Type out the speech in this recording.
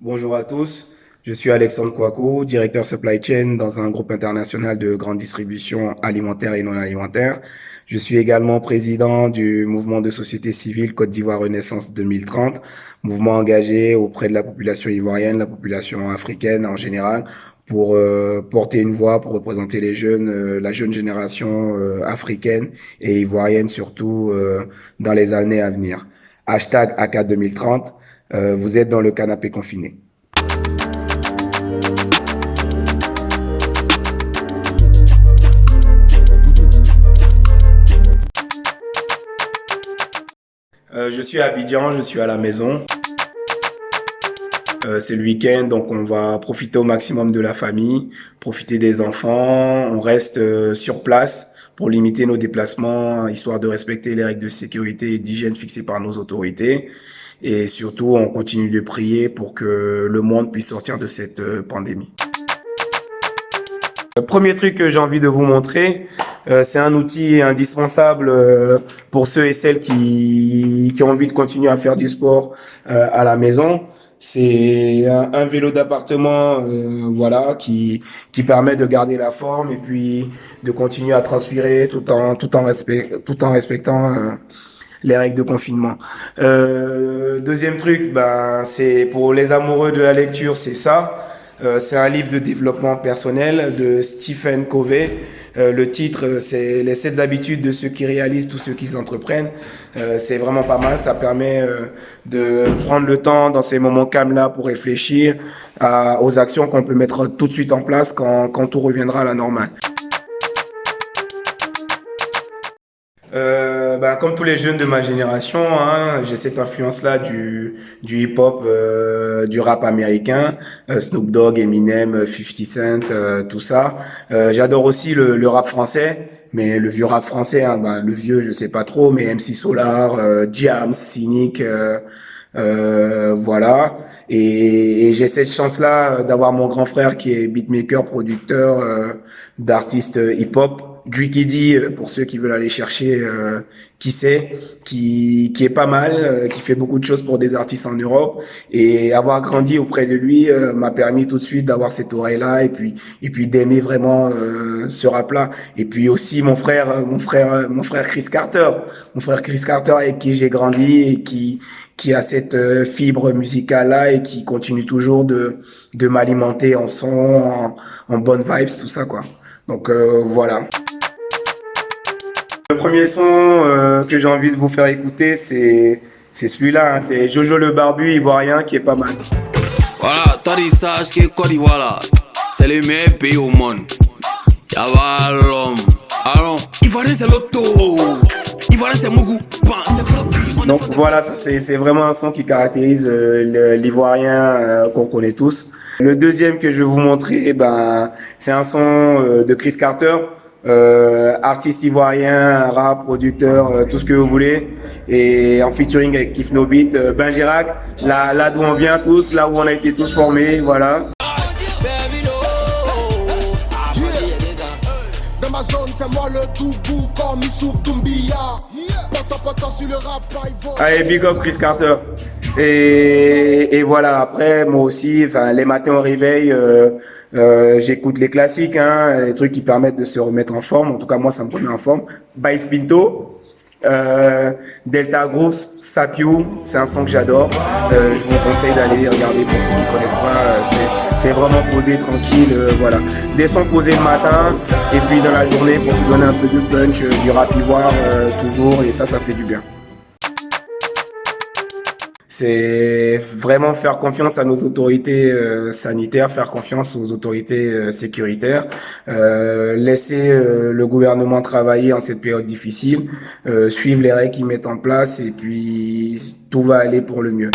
Bonjour à tous, je suis Alexandre Kouakou, directeur supply chain dans un groupe international de grande distribution alimentaire et non alimentaire. Je suis également président du mouvement de société civile Côte d'Ivoire Renaissance 2030, mouvement engagé auprès de la population ivoirienne, la population africaine en général, pour porter une voix, pour représenter les jeunes, la jeune génération africaine et ivoirienne surtout dans les années à venir. Hashtag AK 2030. Vous êtes dans le canapé confiné. Je suis à Abidjan, je suis à la maison. C'est le week-end, donc on va profiter au maximum de la famille, profiter des enfants. On reste sur place pour limiter nos déplacements, histoire de respecter les règles de sécurité et d'hygiène fixées par nos autorités. Et surtout, on continue de prier pour que le monde puisse sortir de cette pandémie. Le premier truc que j'ai envie de vous montrer, c'est un outil indispensable pour ceux et celles qui ont envie de continuer à faire du sport à la maison. C'est un vélo d'appartement, voilà, qui permet de garder la forme et puis de continuer à transpirer tout en respectant les règles de confinement. Deuxième truc, ben c'est pour les amoureux de la lecture, c'est ça. C'est un livre de développement personnel de Stephen Covey. Le titre, c'est Les 7 habitudes de ceux qui réalisent tout ce qu'ils entreprennent. C'est vraiment pas mal. Ça permet de prendre le temps dans ces moments calmes-là pour réfléchir aux actions qu'on peut mettre tout de suite en place quand tout reviendra à la normale. Comme tous les jeunes de ma génération, hein, j'ai cette influence-là du hip-hop, du rap américain, Snoop Dogg, Eminem, 50 Cent, tout ça. J'adore aussi le rap français, mais le vieux rap français, hein, le vieux, je sais pas trop, mais MC Solar, Diams, Cynic, voilà. Et j'ai cette chance-là d'avoir mon grand frère qui est beatmaker, producteur d'artistes hip-hop. Dricky D, pour ceux qui veulent aller chercher qui c'est, qui est pas mal, qui fait beaucoup de choses pour des artistes en Europe. Et avoir grandi auprès de lui m'a permis tout de suite d'avoir cette oreille-là et puis d'aimer vraiment ce rap-là. Et puis aussi mon frère Chris Carter, avec qui j'ai grandi et qui a cette fibre musicale-là et qui continue toujours de m'alimenter en son, en bonnes vibes, tout ça, quoi. Donc voilà. Le premier son que j'ai envie de vous faire écouter, c'est celui-là, hein, c'est Jojo le Barbu ivoirien qui est pas mal. Voilà, toi tu saches que Côte d'Ivoire là, c'est le meilleur pays au monde. Y'a pas l'homme. Alors, Ivoirien c'est l'auto. Ivoirien c'est Mougou. Donc voilà, ça c'est vraiment un son qui caractérise l'ivoirien qu'on connaît tous. Le deuxième que je vais vous montrer, c'est un son de Chris Carter, artiste ivoirien, rap, producteur, tout ce que vous voulez, et en featuring avec Kif No Beat, Benjirac, là d'où on vient tous, là où on a été tous formés, voilà. Dans ma zone, c'est moi le doubou comme Issouf Doumbia. Poto sur le rap, Allez, big up Chris Carter. Et voilà, après, moi aussi, enfin, les matins au réveil, j'écoute les classiques, hein, les trucs qui permettent de se remettre en forme. En tout cas, moi, ça me remet en forme. Bice Pinto, Delta Groove, Sapiou, c'est un son que j'adore. Je vous conseille d'aller regarder pour ceux qui ne connaissent pas. C'est vraiment posé, tranquille, voilà. Des sons posés le matin, et puis dans la journée pour se donner un peu de punch, du rap ivoire, toujours, et ça fait du bien. C'est vraiment faire confiance à nos autorités sanitaires, faire confiance aux autorités sécuritaires, laisser le gouvernement travailler en cette période difficile, suivre les règles qu'ils mettent en place et puis tout va aller pour le mieux.